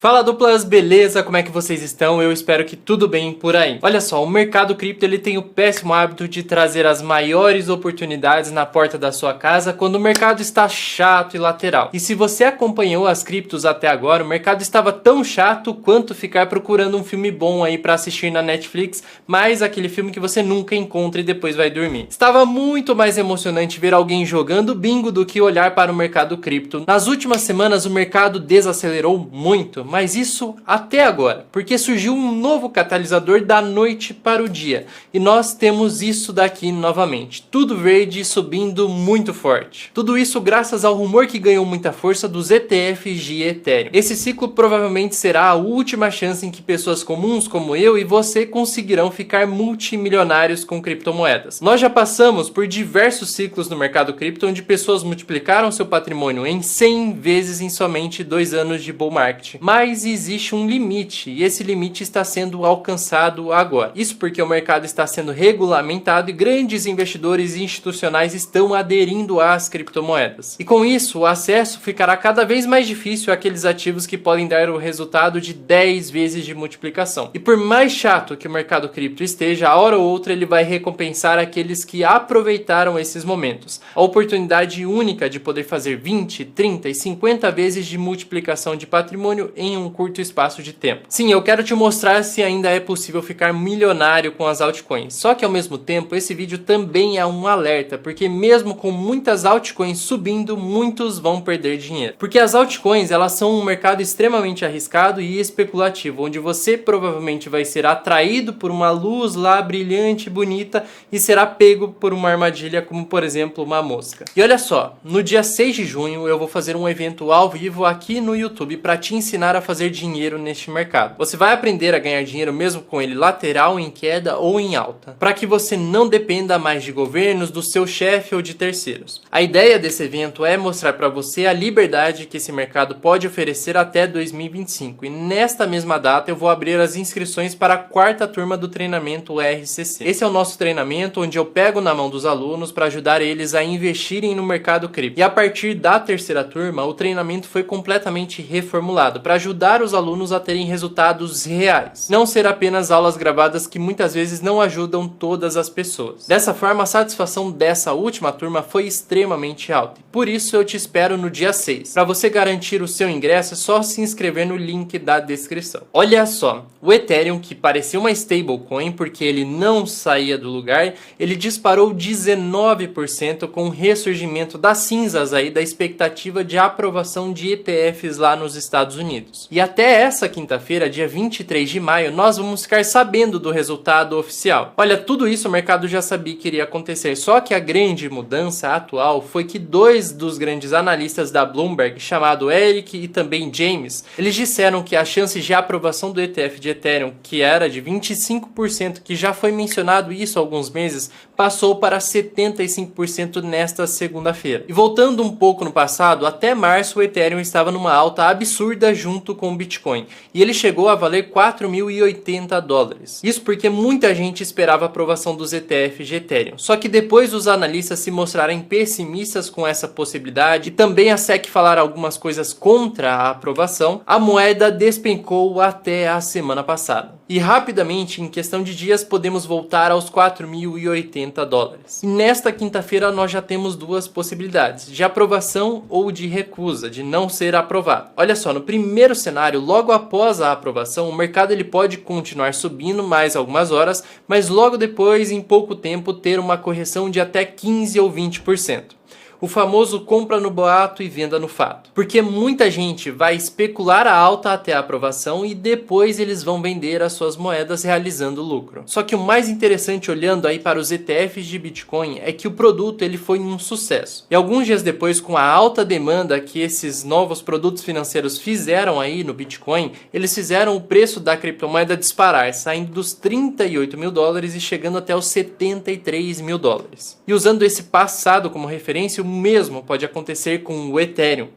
Fala duplas, beleza? Como é que vocês estão? Eu espero que tudo bem por aí. Olha só, o mercado cripto ele tem o péssimo hábito de trazer as maiores oportunidades na porta da sua casa quando o mercado está chato e lateral. E se você acompanhou as criptos até agora, o mercado estava tão chato quanto ficar procurando um filme bom aí para assistir na Netflix, mas aquele filme que você nunca encontra e depois vai dormir. Estava muito mais emocionante ver alguém jogando bingo do que olhar para o mercado cripto. Nas últimas semanas o mercado desacelerou muito, mas isso até agora, porque surgiu um novo catalisador da noite para o dia, e nós temos isso daqui novamente, tudo verde subindo muito forte. Tudo isso graças ao rumor que ganhou muita força dos ETFs de Ethereum. Esse ciclo provavelmente será a última chance em que pessoas comuns como eu e você conseguirão ficar multimilionários com criptomoedas. Nós já passamos por diversos ciclos no mercado cripto onde pessoas multiplicaram seu patrimônio em 100 vezes em somente 2 anos de bull market. Mas existe um limite, e esse limite está sendo alcançado agora. Isso porque o mercado está sendo regulamentado e grandes investidores institucionais estão aderindo às criptomoedas. E com isso, o acesso ficará cada vez mais difícil àqueles ativos que podem dar o resultado de 10 vezes de multiplicação. E por mais chato que o mercado cripto esteja, a hora ou outra ele vai recompensar aqueles que aproveitaram esses momentos. A oportunidade única de poder fazer 20, 30 e 50 vezes de multiplicação de patrimônio em um curto espaço de tempo. Sim, eu quero te mostrar se ainda é possível ficar milionário com as altcoins. Só que ao mesmo tempo, esse vídeo também é um alerta, porque mesmo com muitas altcoins subindo, muitos vão perder dinheiro. Porque as altcoins, elas são um mercado extremamente arriscado e especulativo, onde você provavelmente vai ser atraído por uma luz lá brilhante, bonita, e será pego por uma armadilha, como por exemplo uma mosca. E olha só, no dia 6 de junho eu vou fazer um evento ao vivo aqui no YouTube para te ensinar a fazer dinheiro neste mercado. Você vai aprender a ganhar dinheiro mesmo com ele lateral, em queda ou em alta, para que você não dependa mais de governos, do seu chefe ou de terceiros. A ideia desse evento é mostrar para você a liberdade que esse mercado pode oferecer até 2025, e nesta mesma data eu vou abrir as inscrições para a quarta turma do treinamento RCC. Esse é o nosso treinamento onde eu pego na mão dos alunos para ajudar eles a investirem no mercado cripto. E a partir da terceira turma, o treinamento foi completamente reformulado para ajudar os alunos a terem resultados reais. Não ser apenas aulas gravadas que muitas vezes não ajudam todas as pessoas. Dessa forma, a satisfação dessa última turma foi extremamente alta. Por isso eu te espero no dia 6. Para você garantir o seu ingresso é só se inscrever no link da descrição. Olha só, o Ethereum, que parecia uma stablecoin porque ele não saía do lugar, ele disparou 19% com o ressurgimento das cinzas aí da expectativa de aprovação de ETFs lá nos Estados Unidos. E até essa quinta-feira, dia 23 de maio, nós vamos ficar sabendo do resultado oficial. Olha, tudo isso o mercado já sabia que iria acontecer, só que a grande mudança atual foi que dois dos grandes analistas da Bloomberg, chamado Eric e também James, eles disseram que a chance de aprovação do ETF de Ethereum, que era de 25%, que já foi mencionado isso há alguns meses, passou para 75% nesta segunda-feira. E voltando um pouco no passado, até março o Ethereum estava numa alta absurda junto com o Bitcoin, e ele chegou a valer 4.080 dólares. Isso porque muita gente esperava a aprovação dos ETFs de Ethereum. Só que depois os analistas se mostrarem pessimistas com essa possibilidade e também a SEC falar algumas coisas contra a aprovação, a moeda despencou até a semana passada. E rapidamente, em questão de dias, podemos voltar aos 4.080 dólares. E nesta quinta-feira nós já temos duas possibilidades, de aprovação ou de recusa, de não ser aprovado. Olha só, no primeiro cenário, logo após a aprovação, o mercado ele pode continuar subindo mais algumas horas, mas logo depois, em pouco tempo, ter uma correção de até 15 ou 20%. O famoso compra no boato e venda no fato. Porque muita gente vai especular a alta até a aprovação e depois eles vão vender as suas moedas realizando lucro. Só que o mais interessante olhando aí para os ETFs de Bitcoin é que o produto ele foi um sucesso. E alguns dias depois, com a alta demanda que esses novos produtos financeiros fizeram aí no Bitcoin, eles fizeram o preço da criptomoeda disparar, saindo dos 38 mil dólares e chegando até os 73 mil dólares. E usando esse passado como referência, o mesmo pode acontecer com o Ethereum.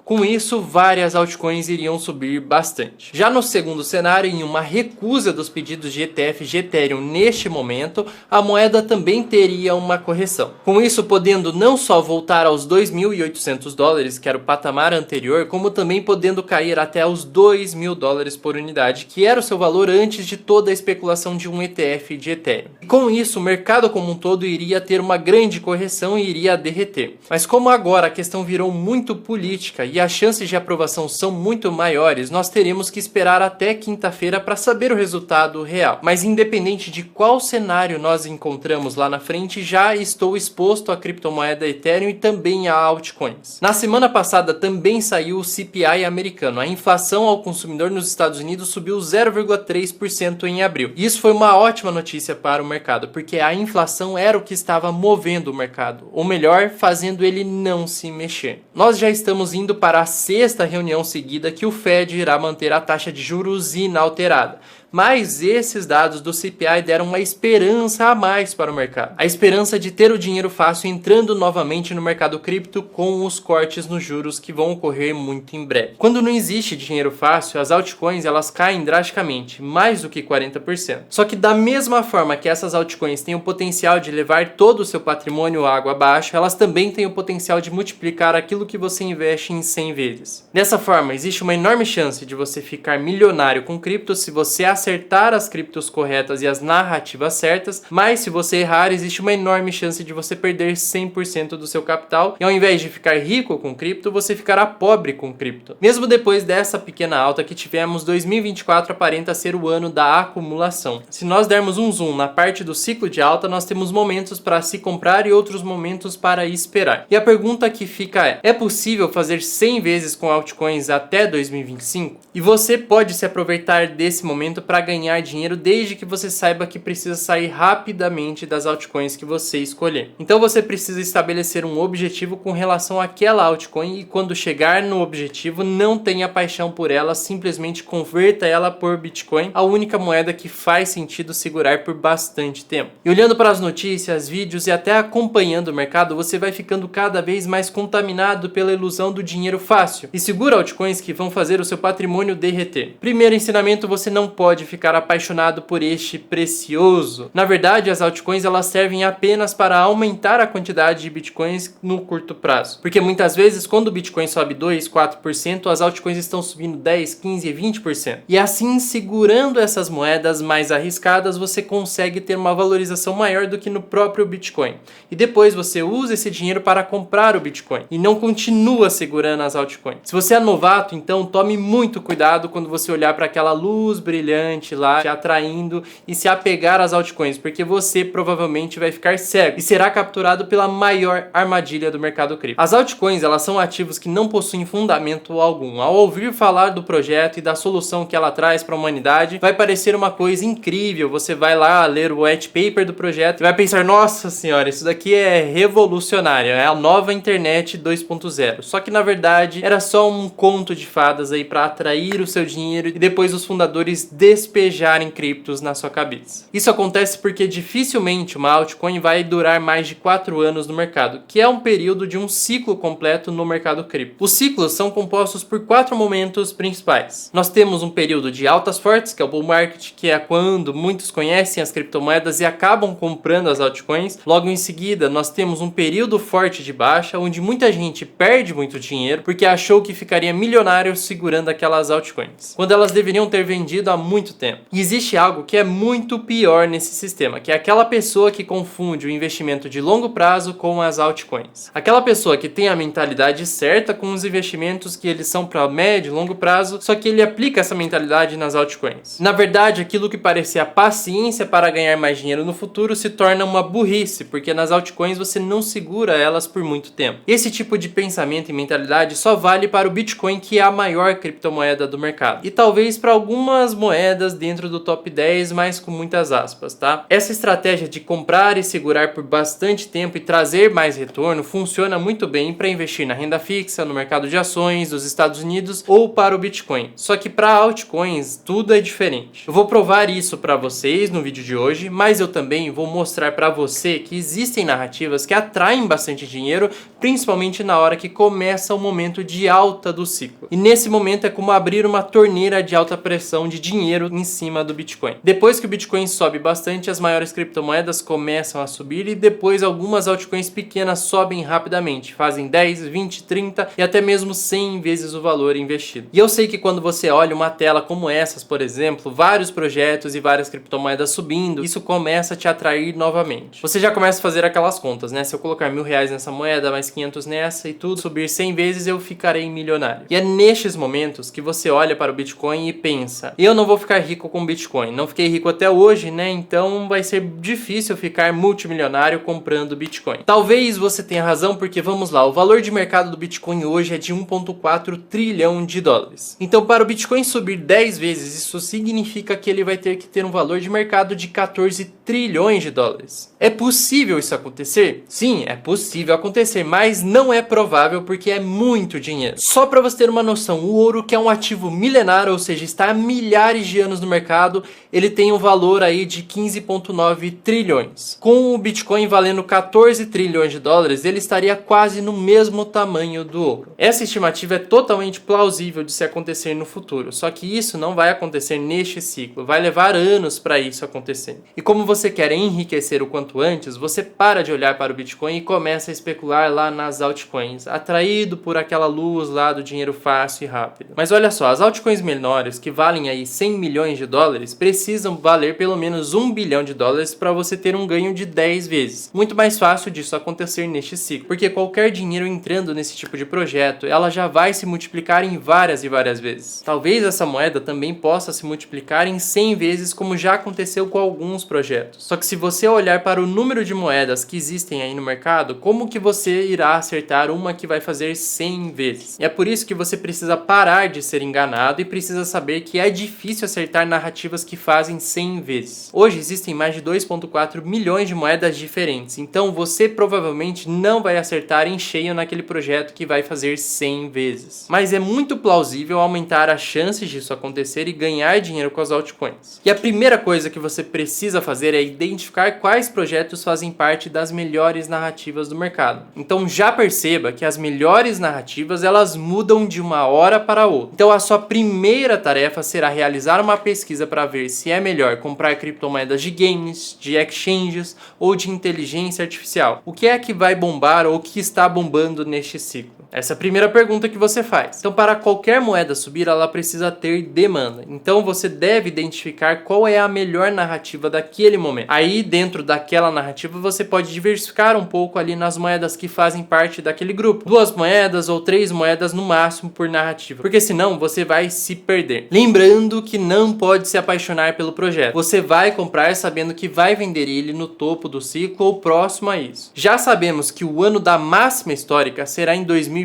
Com isso, várias altcoins iriam subir bastante. Já no segundo cenário, em uma recusa dos pedidos de ETF de Ethereum neste momento, a moeda também teria uma correção. Com isso, podendo não só voltar aos 2.800 dólares, que era o patamar anterior, como também podendo cair até os 2.000 dólares por unidade, que era o seu valor antes de toda a especulação de um ETF de Ethereum. E com isso, o mercado como um todo iria ter uma grande correção e iria derreter. Mas como agora a questão virou muito política e as chances de aprovação são muito maiores, nós teremos que esperar até quinta-feira para saber o resultado real. Mas independente de qual cenário nós encontramos lá na frente, já estou exposto à criptomoeda Ethereum e também a altcoins. Na semana passada também saiu o CPI americano. A inflação ao consumidor nos Estados Unidos subiu 0,3% em abril. E isso foi uma ótima notícia para o mercado, porque a inflação era o que estava movendo o mercado, ou melhor, fazendo ele não se mexer. Nós já estamos indo para a sexta reunião seguida que o Fed irá manter a taxa de juros inalterada. Mas esses dados do CPI deram uma esperança a mais para o mercado. A esperança de ter o dinheiro fácil entrando novamente no mercado cripto com os cortes nos juros que vão ocorrer muito em breve. Quando não existe dinheiro fácil, as altcoins elas caem drasticamente, mais do que 40%. Só que da mesma forma que essas altcoins têm o potencial de levar todo o seu patrimônio água abaixo, elas também têm o potencial de multiplicar aquilo que você investe em 100 vezes. Dessa forma, existe uma enorme chance de você ficar milionário com cripto se você acertar as criptos corretas e as narrativas certas, mas se você errar, existe uma enorme chance de você perder 100% do seu capital e ao invés de ficar rico com cripto, você ficará pobre com cripto. Mesmo depois dessa pequena alta que tivemos, 2024 aparenta ser o ano da acumulação. Se nós dermos um zoom na parte do ciclo de alta, nós temos momentos para se comprar e outros momentos para esperar. E a pergunta que fica é possível fazer 100 vezes com altcoins até 2025? E você pode se aproveitar desse momento para ganhar dinheiro desde que você saiba que precisa sair rapidamente das altcoins que você escolher. Então você precisa estabelecer um objetivo com relação àquela altcoin e quando chegar no objetivo não tenha paixão por ela, simplesmente converta ela por Bitcoin, a única moeda que faz sentido segurar por bastante tempo. E olhando para as notícias, vídeos e até acompanhando o mercado, você vai ficando cada vez mais contaminado pela ilusão do dinheiro fácil e segura altcoins que vão fazer o seu patrimônio derreter. Primeiro ensinamento, você não pode ficar apaixonado por este precioso. Na verdade, as altcoins elas servem apenas para aumentar a quantidade de bitcoins no curto prazo. Porque muitas vezes, quando o Bitcoin sobe 2, 4%, as altcoins estão subindo 10, 15 e 20%. E assim, segurando essas moedas mais arriscadas, você consegue ter uma valorização maior do que no próprio Bitcoin. E depois você usa esse dinheiro para comprar o Bitcoin e não continua segurando as altcoins. Se você é novato, então tome muito cuidado quando você olhar para aquela luz brilhante lá, te atraindo e se apegar às altcoins, porque você provavelmente vai ficar cego e será capturado pela maior armadilha do mercado cripto. As altcoins, elas são ativos que não possuem fundamento algum. Ao ouvir falar do projeto e da solução que ela traz para a humanidade, vai parecer uma coisa incrível. Você vai lá ler o white paper do projeto e vai pensar, nossa senhora, isso daqui é revolucionário, é a nova internet 2.0. Só que na verdade era só um conto de fadas aí para atrair o seu dinheiro e depois os fundadores despejarem criptos na sua cabeça. Isso acontece porque dificilmente uma altcoin vai durar mais de 4 anos no mercado, que é um período de um ciclo completo no mercado cripto. Os ciclos são compostos por 4 momentos principais. Nós temos um período de altas fortes, que é o bull market, que é quando muitos conhecem as criptomoedas e acabam comprando as altcoins. Logo em seguida, nós temos um período forte de baixa, onde muita gente perde muito dinheiro porque achou que ficaria milionário segurando aquelas altcoins, quando elas deveriam ter vendido há muito tempo. E existe algo que é muito pior nesse sistema, que é aquela pessoa que confunde o investimento de longo prazo com as altcoins. Aquela pessoa que tem a mentalidade certa com os investimentos que eles são para médio e longo prazo, só que ele aplica essa mentalidade nas altcoins. Na verdade, aquilo que parecia paciência para ganhar mais dinheiro no futuro se torna uma burrice, porque nas altcoins você não segura elas por muito tempo. Esse tipo de pensamento e mentalidade só vale para o Bitcoin, que é a maior criptomoeda do mercado. E talvez para algumas moedas moedas dentro do top 10, mas com muitas aspas, tá? Essa estratégia de comprar e segurar por bastante tempo e trazer mais retorno funciona muito bem para investir na renda fixa, no mercado de ações dos Estados Unidos ou para o Bitcoin. Só que para altcoins tudo é diferente. Eu vou provar isso para vocês no vídeo de hoje, mas eu também vou mostrar para você que existem narrativas que atraem bastante dinheiro, principalmente na hora que começa o momento de alta do ciclo. E nesse momento é como abrir uma torneira de alta pressão de dinheiro em cima do Bitcoin. Depois que o Bitcoin sobe bastante, as maiores criptomoedas começam a subir e depois algumas altcoins pequenas sobem rapidamente, fazem 10, 20, 30 e até mesmo 100 vezes o valor investido. E eu sei que quando você olha uma tela como essas, por exemplo, vários projetos e várias criptomoedas subindo, isso começa a te atrair novamente. Você já começa a fazer aquelas contas, né? Se eu colocar R$1.000 nessa moeda, mais 500 nessa e tudo subir 100 vezes, eu ficarei milionário. E é nestes momentos que você olha para o Bitcoin e pensa: eu não vou ficar rico com Bitcoin. Não fiquei rico até hoje, né? Então vai ser difícil ficar multimilionário comprando Bitcoin. Talvez você tenha razão, porque vamos lá, o valor de mercado do Bitcoin hoje é de 1,4 trilhão de dólares. Então para o Bitcoin subir 10 vezes, isso significa que ele vai ter que ter um valor de mercado de 14 trilhões de dólares. É possível isso acontecer? Sim, é possível acontecer, mas não é provável porque é muito dinheiro. Só para você ter uma noção, o ouro, que é um ativo milenário, ou seja, está há milhares de anos no mercado, ele tem um valor aí de 15,9 trilhões. Com o Bitcoin valendo 14 trilhões de dólares, ele estaria quase no mesmo tamanho do ouro. Essa estimativa é totalmente plausível de se acontecer no futuro, só que isso não vai acontecer neste ciclo, vai levar anos para isso acontecer. E como você quer enriquecer o quanto antes, você para de olhar para o Bitcoin e começa a especular lá nas altcoins, atraído por aquela luz lá do dinheiro fácil e rápido. Mas olha só, as altcoins menores, que valem aí 100 milhões de dólares, precisam valer pelo menos 1 bilhão de dólares para você ter um ganho de 10 vezes. Muito mais fácil disso acontecer neste ciclo, porque qualquer dinheiro entrando nesse tipo de projeto, ela já vai se multiplicar em várias e várias vezes. Talvez essa moeda também possa se multiplicar em 100 vezes, como já aconteceu com alguns projetos. Só que se você olhar para o número de moedas que existem aí no mercado, como que você irá acertar uma que vai fazer 100 vezes? E é por isso que você precisa parar de ser enganado e precisa saber que é difícil acertar narrativas que fazem 100 vezes. Hoje existem mais de 2,4 milhões de moedas diferentes, então você provavelmente não vai acertar em cheio naquele projeto que vai fazer 100 vezes. Mas é muito plausível aumentar as chances disso acontecer e ganhar dinheiro com as altcoins. E a primeira coisa que você precisa fazer é identificar quais projetos fazem parte das melhores narrativas do mercado. Então já perceba que as melhores narrativas, elas mudam de uma hora para outra. Então a sua primeira tarefa será realizar uma pesquisa para ver se é melhor comprar criptomoedas de games, de exchanges ou de inteligência artificial. O que é que vai bombar ou o que está bombando neste ciclo? Essa é a primeira pergunta que você faz. Então, para qualquer moeda subir, ela precisa ter demanda. Então, você deve identificar qual é a melhor narrativa daquele momento. Aí, dentro daquela narrativa, você pode diversificar um pouco ali nas moedas que fazem parte daquele grupo. 2 moedas ou 3 moedas no máximo por narrativa. Porque senão, você vai se perder. Lembrando que não pode se apaixonar pelo projeto. Você vai comprar sabendo que vai vender ele no topo do ciclo ou próximo a isso. Já sabemos que o ano da máxima histórica será em 2025.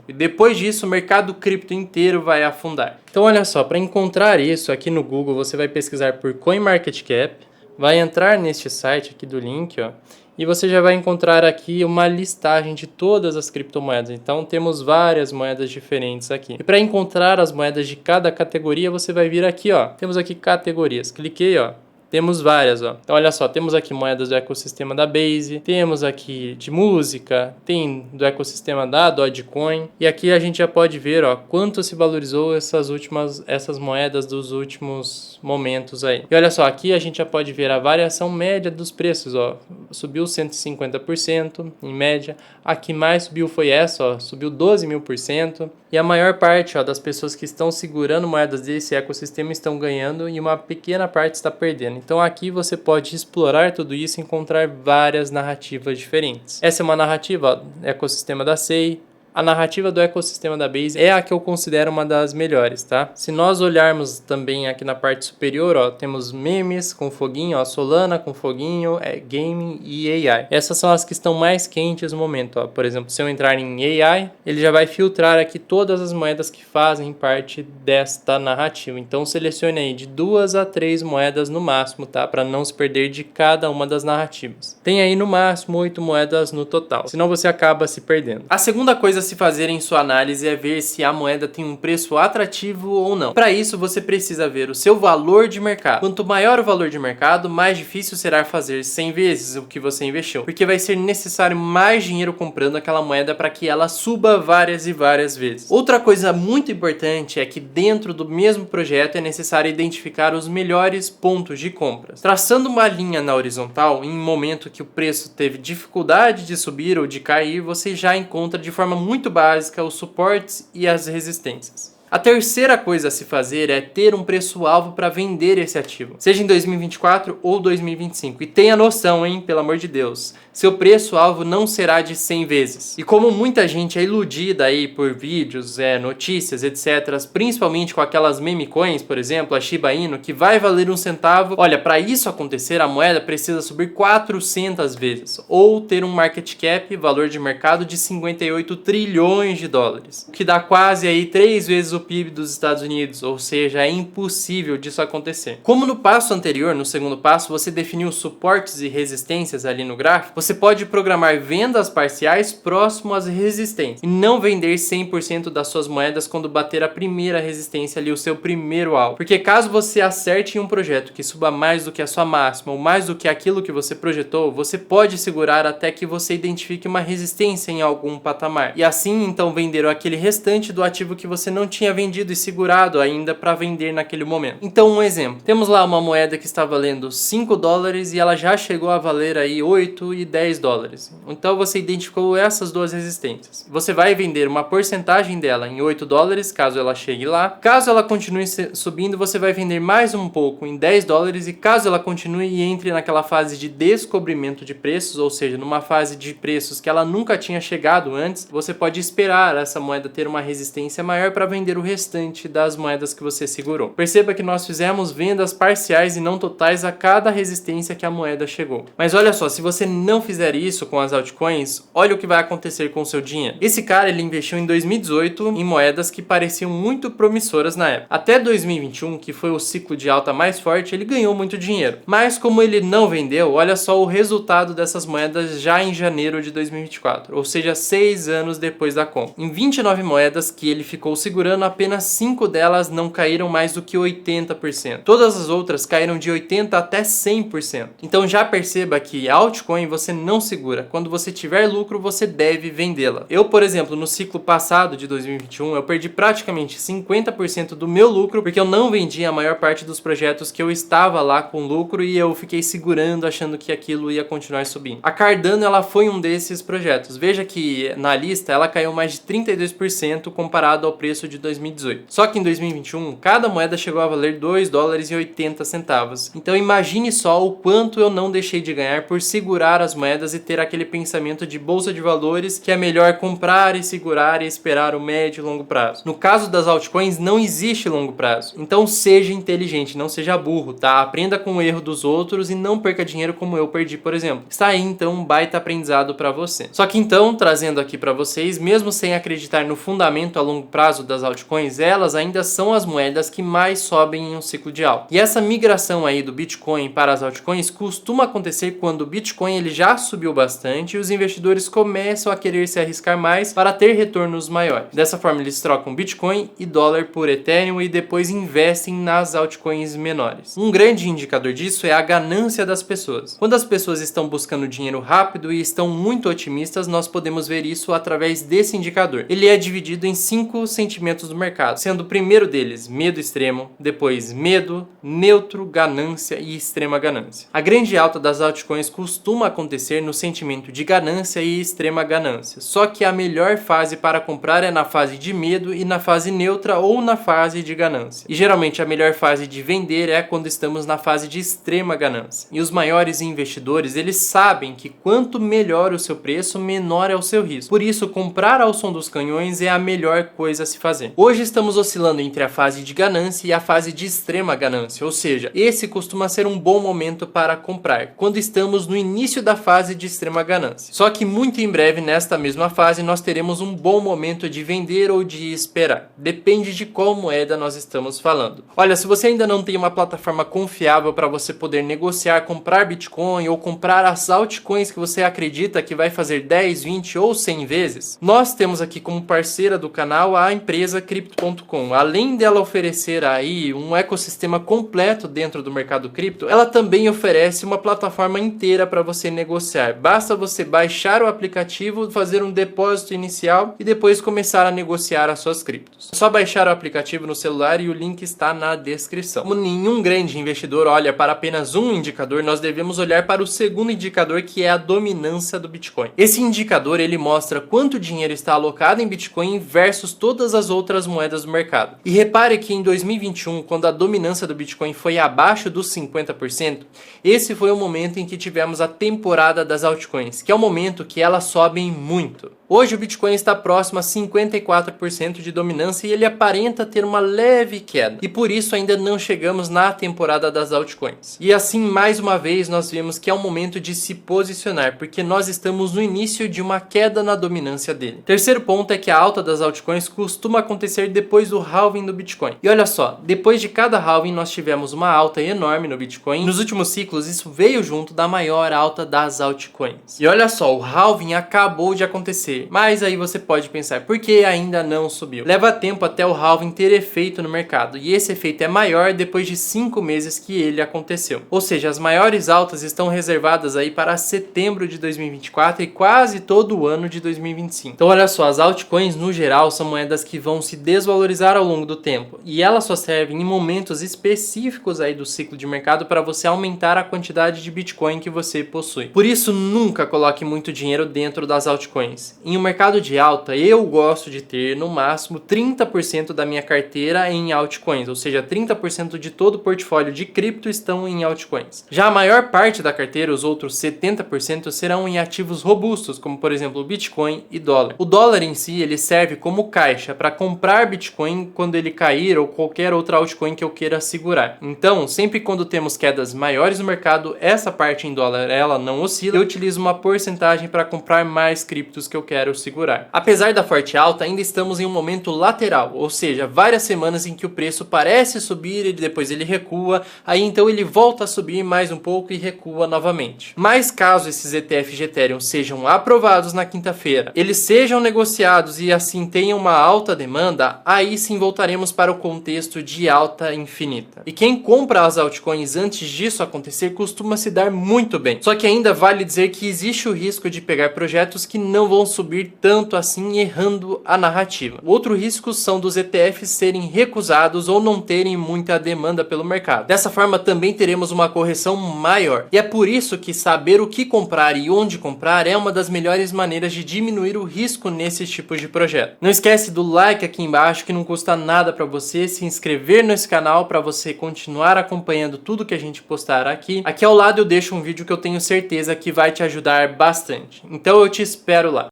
E depois disso, o mercado cripto inteiro vai afundar. Então, olha só, para encontrar isso aqui no Google, você vai pesquisar por CoinMarketCap, vai entrar neste site aqui do link, ó, e você já vai encontrar aqui uma listagem de todas as criptomoedas. Então, temos várias moedas diferentes aqui. E para encontrar as moedas de cada categoria, você vai vir aqui, ó. Temos aqui categorias. Cliquei, ó. Temos várias, ó. Então, olha só, temos aqui moedas do ecossistema da Base, temos aqui de música, tem do ecossistema da Dogecoin, e aqui a gente já pode ver, ó, quanto se valorizou essas moedas dos últimos momentos aí. E olha só, aqui a gente já pode ver a variação média dos preços, ó. Subiu 150% em média. A que mais subiu foi essa, ó, subiu 12.000%. E a maior parte, ó, das pessoas que estão segurando moedas desse ecossistema estão ganhando e uma pequena parte está perdendo. Então aqui você pode explorar tudo isso e encontrar várias narrativas diferentes. Essa é uma narrativa, ó, ecossistema da SEI. A narrativa do ecossistema da Base é a que eu considero uma das melhores, tá? Se nós olharmos também aqui na parte superior, ó, temos memes com foguinho, ó, Solana com foguinho, gaming e AI. Essas são as que estão mais quentes no momento, ó. Por exemplo, se eu entrar em AI, ele já vai filtrar aqui todas as moedas que fazem parte desta narrativa. Então selecione aí de 2 a 3 moedas no máximo, tá? Para não se perder de cada uma das narrativas. Tem aí no máximo 8 moedas no total, senão você acaba se perdendo. A segunda coisa a se fazer em sua análise é ver se a moeda tem um preço atrativo ou não. Para isso você precisa ver o seu valor de mercado. Quanto maior o valor de mercado, mais difícil será fazer 100 vezes o que você investiu, porque vai ser necessário mais dinheiro comprando aquela moeda para que ela suba várias e várias vezes. Outra coisa muito importante é que dentro do mesmo projeto é necessário identificar os melhores pontos de compras. Traçando uma linha na horizontal, em um momento que o preço teve dificuldade de subir ou de cair, você já encontra de forma muito básica os suportes e as resistências. A terceira coisa a se fazer é ter um preço-alvo para vender esse ativo, seja em 2024 ou 2025. E tenha noção, hein, pelo amor de Deus, seu preço-alvo não será de 100 vezes. E como muita gente é iludida aí por vídeos, notícias, etc., principalmente com aquelas meme coins, por exemplo, a Shiba Inu, que vai valer 1 centavo, olha, para isso acontecer, a moeda precisa subir 400 vezes, ou ter um market cap, valor de mercado, de 58 trilhões de dólares, o que dá quase aí 3 vezes o PIB dos Estados Unidos, ou seja, é impossível disso acontecer. Como no passo anterior, no segundo passo, você definiu suportes e resistências ali no gráfico, você pode programar vendas parciais próximo às resistências e não vender 100% das suas moedas quando bater a primeira resistência ali, o seu primeiro alvo. Porque caso você acerte em um projeto que suba mais do que a sua máxima ou mais do que aquilo que você projetou, você pode segurar até que você identifique uma resistência em algum patamar. E assim, então, vender aquele restante do ativo que você não tinha vendido e segurado ainda para vender naquele momento. Então, um exemplo. Temos lá uma moeda que está valendo 5 dólares e ela já chegou a valer aí 8 e 10 dólares. Então, você identificou essas duas resistências. Você vai vender uma porcentagem dela em 8 dólares, caso ela chegue lá. Caso ela continue subindo, você vai vender mais um pouco em 10 dólares e caso ela continue e entre naquela fase de descobrimento de preços, ou seja, numa fase de preços que ela nunca tinha chegado antes, você pode esperar essa moeda ter uma resistência maior para vender o restante das moedas que você segurou. Perceba que nós fizemos vendas parciais e não totais a cada resistência que a moeda chegou. Mas olha só, se você não fizer isso com as altcoins, olha o que vai acontecer com o seu dinheiro. Esse cara, ele investiu em 2018 em moedas que pareciam muito promissoras na época. Até 2021, que foi o ciclo de alta mais forte, ele ganhou muito dinheiro. Mas como ele não vendeu, olha só o resultado dessas moedas já em janeiro de 2024, ou seja, 6 anos depois da compra. Em 29 moedas que ele ficou segurando, apenas 5 delas não caíram mais do que 80%. Todas as outras caíram de 80% até 100%. Então já perceba que a altcoin você não segura. Quando você tiver lucro, você deve vendê-la. Eu, por exemplo, no ciclo passado de 2021, eu perdi praticamente 50% do meu lucro porque eu não vendi a maior parte dos projetos que eu estava lá com lucro e eu fiquei segurando achando que aquilo ia continuar subindo. A Cardano, ela foi um desses projetos. Veja que na lista ela caiu mais de 32% comparado ao preço de 2018. Só que em 2021, cada moeda chegou a valer 2 dólares e 80 centavos. Então imagine só o quanto eu não deixei de ganhar por segurar as moedas e ter aquele pensamento de bolsa de valores que é melhor comprar e segurar e esperar o médio e longo prazo. No caso das altcoins, não existe longo prazo. Então seja inteligente, não seja burro, tá? Aprenda com o erro dos outros e não perca dinheiro como eu perdi, por exemplo. Está aí então um baita aprendizado para você. Só que então, trazendo aqui para vocês, mesmo sem acreditar no fundamento a longo prazo das altcoins, elas ainda são as moedas que mais sobem em um ciclo de alta. E essa migração aí do Bitcoin para as altcoins costuma acontecer quando o Bitcoin ele já subiu bastante e os investidores começam a querer se arriscar mais para ter retornos maiores. Dessa forma, eles trocam Bitcoin e dólar por Ethereum e depois investem nas altcoins menores. Um grande indicador disso é a ganância das pessoas. Quando as pessoas estão buscando dinheiro rápido e estão muito otimistas, nós podemos ver isso através desse indicador. Ele é dividido em 5 sentimentos do mercado, sendo o primeiro deles medo extremo, depois medo, neutro, ganância e extrema ganância. A grande alta das altcoins costuma acontecer acontecer no sentimento de ganância e extrema ganância. Só que a melhor fase para comprar é na fase de medo e na fase neutra ou na fase de ganância. E geralmente a melhor fase de vender é quando estamos na fase de extrema ganância. E os maiores investidores, eles sabem que quanto melhor o seu preço, menor é o seu risco. Por isso, comprar ao som dos canhões é a melhor coisa a se fazer. Hoje estamos oscilando entre a fase de ganância e a fase de extrema ganância, ou seja, esse costuma ser um bom momento para comprar, quando estamos no início da fase de extrema ganância. Só que muito em breve, nesta mesma fase, nós teremos um bom momento de vender ou de esperar. Depende de qual moeda nós estamos falando. Olha, se você ainda não tem uma plataforma confiável para você poder negociar, comprar Bitcoin ou comprar as altcoins que você acredita que vai fazer 10, 20 ou 100 vezes, nós temos aqui como parceira do canal a empresa Crypto.com. Além dela oferecer aí um ecossistema completo dentro do mercado cripto, ela também oferece uma plataforma inteira para você negociar. Basta você baixar o aplicativo, fazer um depósito inicial e depois começar a negociar as suas criptos. É só baixar o aplicativo no celular e o link está na descrição. Como nenhum grande investidor olha para apenas um indicador, nós devemos olhar para o segundo indicador, que é a dominância do Bitcoin. Esse indicador ele mostra quanto dinheiro está alocado em Bitcoin versus todas as outras moedas do mercado. E repare que em 2021, quando a dominância do Bitcoin foi abaixo dos 50%, esse foi o momento em que tivemos a temporada das altcoins, que é o momento que elas sobem muito. Hoje o Bitcoin está próximo a 54% de dominância e ele aparenta ter uma leve queda. E por isso ainda não chegamos na temporada das altcoins. E assim, mais uma vez, nós vemos que é o momento de se posicionar, porque nós estamos no início de uma queda na dominância dele. Terceiro ponto é que a alta das altcoins costuma acontecer depois do halving do Bitcoin. E olha só, depois de cada halving nós tivemos uma alta enorme no Bitcoin. Nos últimos ciclos isso veio junto da maior alta das altcoins. E olha só, o halving acabou de acontecer. Mas aí você pode pensar, por que ainda não subiu? Leva tempo até o halving ter efeito no mercado, e esse efeito é maior depois de 5 meses que ele aconteceu. Ou seja, as maiores altas estão reservadas aí para setembro de 2024 e quase todo o ano de 2025. Então olha só, as altcoins no geral são moedas que vão se desvalorizar ao longo do tempo, e elas só servem em momentos específicos aí do ciclo de mercado para você aumentar a quantidade de Bitcoin que você possui. Por isso, nunca coloque muito dinheiro dentro das altcoins. Em um mercado de alta, eu gosto de ter no máximo 30% da minha carteira em altcoins, ou seja, 30% de todo o portfólio de cripto estão em altcoins. Já a maior parte da carteira, os outros 70%, serão em ativos robustos, como por exemplo o Bitcoin e dólar. O dólar em si, ele serve como caixa para comprar Bitcoin quando ele cair ou qualquer outra altcoin que eu queira segurar. Então, sempre quando temos quedas maiores no mercado, essa parte em dólar ela não oscila, eu utilizo uma porcentagem para comprar mais criptos que eu quero segurar. Apesar da forte alta, ainda estamos em um momento lateral, ou seja, várias semanas em que o preço parece subir e depois ele recua, aí então ele volta a subir mais um pouco e recua novamente. Mas caso esses ETFs de Ethereum sejam aprovados na quinta-feira, eles sejam negociados e assim tenham uma alta demanda, aí sim voltaremos para o contexto de alta infinita. E quem compra as altcoins antes disso acontecer costuma se dar muito bem. Só que ainda vale dizer que existe o risco de pegar projetos que não vão subir tanto assim, errando a narrativa. Outro risco são dos ETFs serem recusados ou não terem muita demanda pelo mercado. Dessa forma também teremos uma correção maior. E é por isso que saber o que comprar e onde comprar é uma das melhores maneiras de diminuir o risco nesses tipos de projeto. Não esquece do like aqui embaixo, que não custa nada para você, se inscrever nesse canal para você continuar acompanhando tudo que a gente postar aqui. Aqui ao lado eu deixo um vídeo que eu tenho certeza que vai te ajudar bastante. Então eu te espero lá.